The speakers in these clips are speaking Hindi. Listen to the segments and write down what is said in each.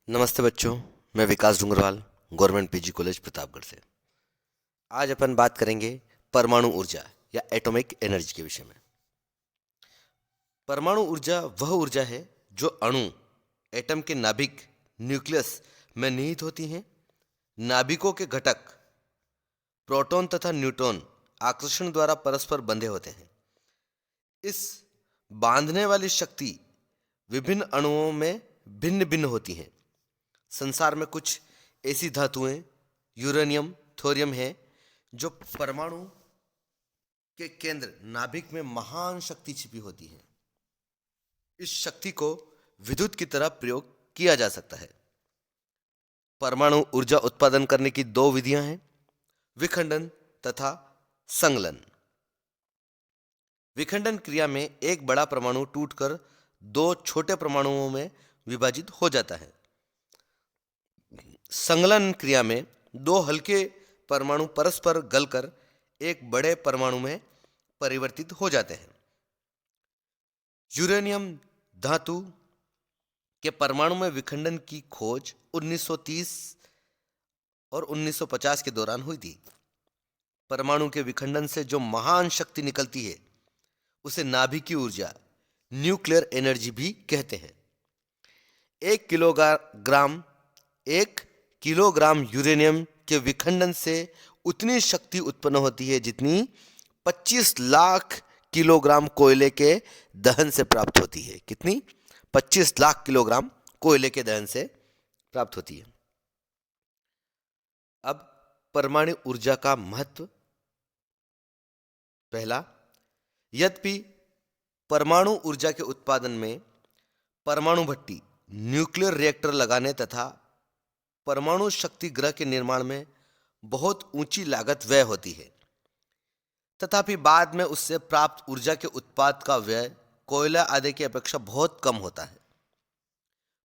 नमस्ते बच्चों। मैं Vikas Dungarwal, government PG college Pratapgarh से। आज अपन बात करेंगे परमाणु ऊर्जा या एटॉमिक एनर्जी के विषय में। परमाणु ऊर्जा वह ऊर्जा है जो अणु एटम के नाभिक न्यूक्लियस में निहित होती हैं। नाभिकों के घटक प्रोटॉन तथा न्यूट्रॉन आकर्षण द्वारा परस्पर बंधे होते हैं। इस बांधने वाली शक्ति विभिन्न अणुओं में भिन्न भिन्न होती हैं। संसार में कुछ ऐसी धातुएं यूरेनियम, थोरियम हैं जो परमाणु के केंद्र नाभिक में महान शक्ति छिपी होती है। इस शक्ति को विद्युत की तरह प्रयोग किया जा सकता है। परमाणु ऊर्जा उत्पादन करने की दो विधियां हैं, विखंडन तथा संगलन। विखंडन क्रिया में एक बड़ा परमाणु टूटकर दो छोटे परमाणुओं में विभाजित हो जाता है। संगलन क्रिया में दो हल्के परमाणु परस्पर गलकर एक बड़े परमाणु में परिवर्तित हो जाते हैं। यूरेनियम धातु के परमाणु में विखंडन की खोज 1930 और 1950 के दौरान हुई थी। परमाणु के विखंडन से जो महान शक्ति निकलती है उसे नाभिकीय ऊर्जा, न्यूक्लियर एनर्जी भी कहते हैं। एक किलोग्राम यूरेनियम के विखंडन से उतनी शक्ति उत्पन्न होती है जितनी 25 लाख किलोग्राम कोयले के दहन से प्राप्त होती है। कितनी? 25 लाख किलोग्राम कोयले के दहन से प्राप्त होती है। अब परमाणु ऊर्जा का महत्व। पहला, यद्यपि परमाणु ऊर्जा के उत्पादन में परमाणु भट्टी, न्यूक्लियर रिएक्टर लगाने तथा परमाणु शक्ति गृह के निर्माण में बहुत ऊंची लागत व्यय होती है, तथापि बाद में उससे प्राप्त ऊर्जा के उत्पाद का व्यय कोयला आदि की अपेक्षा बहुत कम होता है।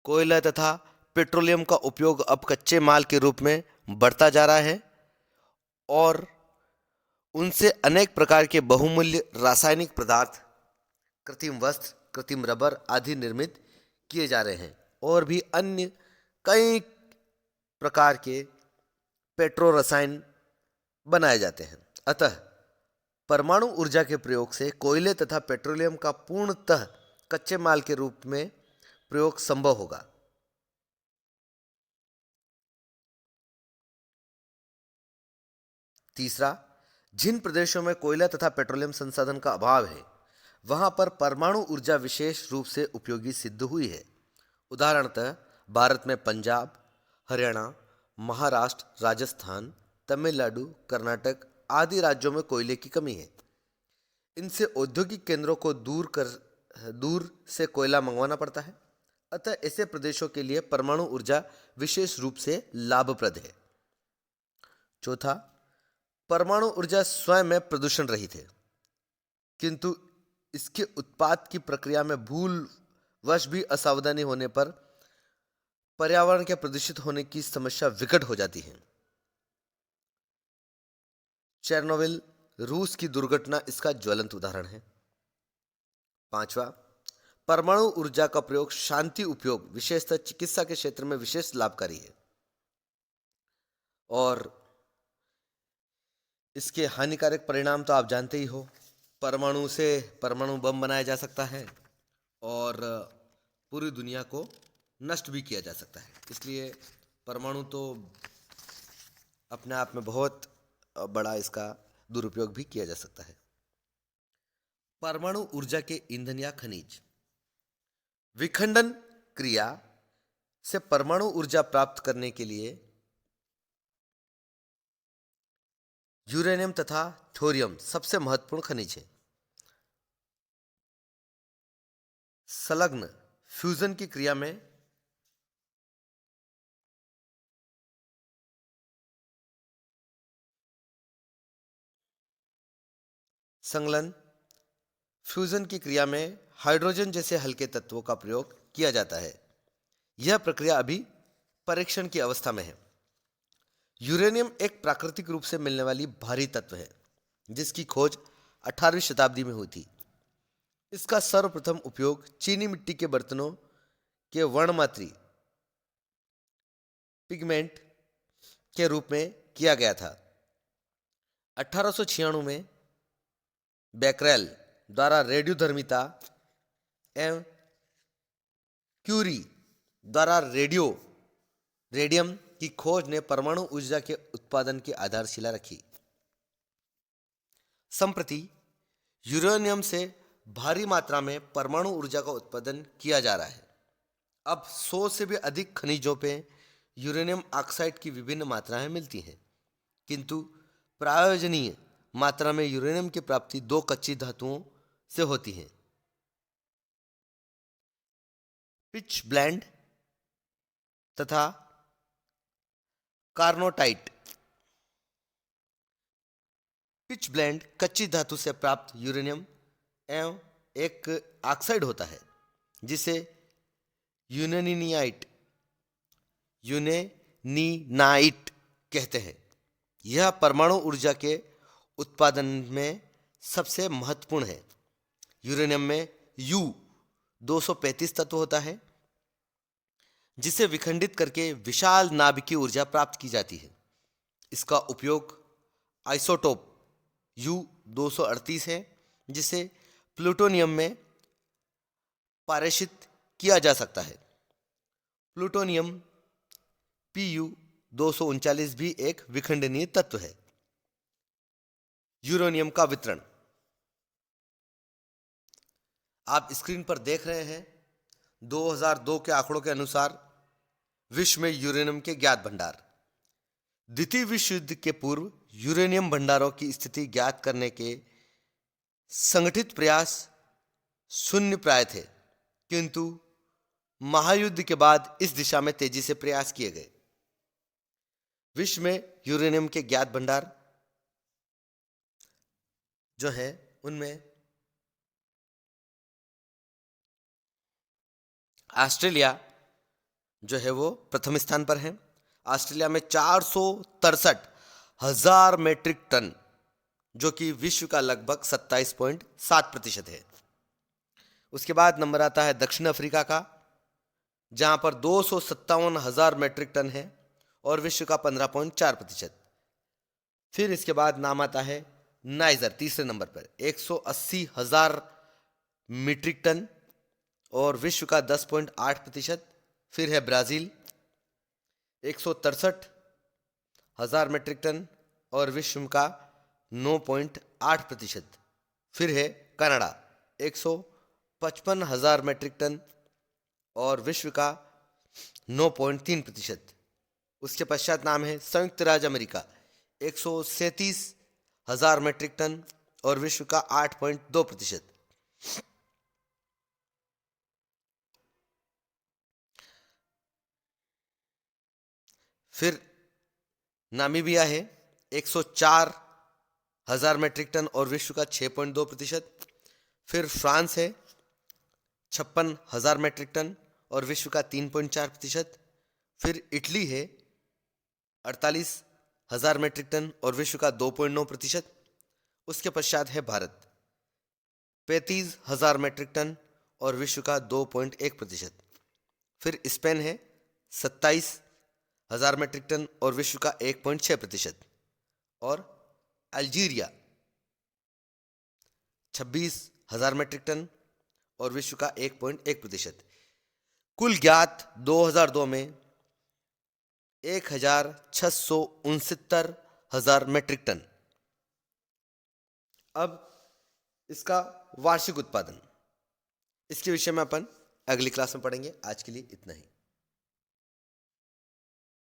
कोयला तथा पेट्रोलियम का उपयोग अब कच्चे माल के रूप में बढ़ता जा रहा है और उनसे अनेक प्रकार के बहुमूल्य रासायनिक पदार्थ, कृत्रिम वस्त्र, कृत्रिम रबर आदि निर्मित किए जा रहे हैं और भी अन्य कई प्रकार के पेट्रो रसायन बनाए जाते हैं। अतः परमाणु ऊर्जा के प्रयोग से कोयले तथा पेट्रोलियम का पूर्णतः कच्चे माल के रूप में प्रयोग संभव होगा। तीसरा, जिन प्रदेशों में कोयला तथा पेट्रोलियम संसाधन का अभाव है वहां पर परमाणु ऊर्जा विशेष रूप से उपयोगी सिद्ध हुई है। उदाहरणतः भारत में पंजाब, हरियाणा, महाराष्ट्र, राजस्थान, तमिलनाडु, कर्नाटक आदि राज्यों में कोयले की कमी है। इनसे औद्योगिक केंद्रों को दूर से कोयला मंगवाना पड़ता है। अतः ऐसे प्रदेशों के लिए परमाणु ऊर्जा विशेष रूप से लाभप्रद है। चौथा, परमाणु ऊर्जा स्वयं में प्रदूषण रहित है, किंतु इसके उत्पाद की प्रक्रिया में भूलवश भी असावधानी होने पर पर्यावरण के प्रदूषित होने की समस्या विकट हो जाती है। चेरनोबिल रूस की दुर्घटना इसका ज्वलंत उदाहरण है। पांचवा, परमाणु ऊर्जा का प्रयोग शांति उपयोग, विशेषतः चिकित्सा के क्षेत्र में विशेष लाभकारी है और इसके हानिकारक परिणाम तो आप जानते ही हो। परमाणु से परमाणु बम बनाया जा सकता है और पूरी दुनिया को नष्ट भी किया जा सकता है। इसलिए परमाणु तो अपने आप में बहुत बड़ा इसका दुरुपयोग भी किया जा सकता है। परमाणु ऊर्जा के ईंधन या खनिज। विखंडन क्रिया से परमाणु ऊर्जा प्राप्त करने के लिए यूरेनियम तथा थोरियम सबसे महत्वपूर्ण खनिज है। संलग्न फ्यूजन की क्रिया में संलग्न फ्यूजन की क्रिया में हाइड्रोजन जैसे हल्के तत्वों का प्रयोग किया जाता है। यह प्रक्रिया अभी परीक्षण की अवस्था में है। यूरेनियम एक प्राकृतिक रूप से मिलने वाली भारी तत्व है जिसकी खोज 18वीं शताब्दी में हुई थी। इसका सर्वप्रथम उपयोग चीनी मिट्टी के बर्तनों के वर्णमात्री पिगमेंट के रूप में किया गया था। 1896 में बैकरेल द्वारा रेडियोधर्मिता एवं क्यूरी द्वारा रेडियम की खोज ने परमाणु ऊर्जा के उत्पादन की आधारशिला रखी। संप्रति यूरेनियम से भारी मात्रा में परमाणु ऊर्जा का उत्पादन किया जा रहा है। अब 100 से भी अधिक खनिजों पे यूरेनियम ऑक्साइड की विभिन्न मात्राएं मिलती हैं, किंतु प्रयोजनीय मात्रा में यूरेनियम की प्राप्ति 2 कच्ची धातुओं से होती है, पिच ब्लेंड तथा कार्नोटाइट। पिच ब्लेंड कच्ची धातु से प्राप्त यूरेनियम एवं एक ऑक्साइड होता है जिसे यूरेनिनाइट कहते हैं। यह परमाणु ऊर्जा के उत्पादन में सबसे महत्वपूर्ण है। यूरेनियम में U-235 तत्व होता है जिसे विखंडित करके विशाल नाभिकीय ऊर्जा प्राप्त की जाती है। इसका उपयोग आइसोटोप U-238 है जिसे प्लूटोनियम में पारेषित किया जा सकता है। प्लूटोनियम Pu-239 भी एक विखंडनीय तत्व है। यूरेनियम का वितरण आप स्क्रीन पर देख रहे हैं। 2002 के आंकड़ों के अनुसार विश्व में यूरेनियम के ज्ञात भंडार। द्वितीय विश्व युद्ध के पूर्व यूरेनियम भंडारों की स्थिति ज्ञात करने के संगठित प्रयास शून्य प्राय थे, किंतु महायुद्ध के बाद इस दिशा में तेजी से प्रयास किए गए। विश्व में यूरेनियम के ज्ञात भंडार जो है उनमें ऑस्ट्रेलिया जो है वो प्रथम स्थान पर है। ऑस्ट्रेलिया में 463,000 मेट्रिक टन, जो कि विश्व का लगभग 27.7% है। उसके बाद नंबर आता है दक्षिण अफ्रीका का, जहां पर 257,000 मेट्रिक टन है और विश्व का 15.4%। फिर इसके बाद नाम आता है नाइजर तीसरे नंबर पर 180,000 मीट्रिक टन और विश्व का 10.8%। फिर है ब्राजील 163,000 मेट्रिक टन और विश्व का 9.8%। फिर है कनाडा 155,000 मेट्रिक टन और विश्व का 9.3%। उसके पश्चात नाम है संयुक्त राज्य अमेरिका 137,000 मेट्रिक टन और विश्व का 8.2%। फिर नामीबिया है 104,000 मेट्रिक टन और विश्व का 6.2%। फिर फ्रांस है 56,000 मेट्रिक टन और विश्व का 3.4%। फिर इटली है 48,000 मेट्रिक टन और विश्व का 2.9%। उसके पश्चात है भारत 35,000 मेट्रिक टन और विश्व का 2.1%। फिर स्पेन है 27,000 मेट्रिक टन और विश्व का 1.6%। और अल्जीरिया 26,000 मेट्रिक टन और विश्व का 1.1%। कुल ज्ञात 2002 में 1,669,000 मेट्रिक टन। अब इसका वार्षिक उत्पादन, इसके विषय में अपन अगली क्लास में पढ़ेंगे। आज के लिए इतना ही।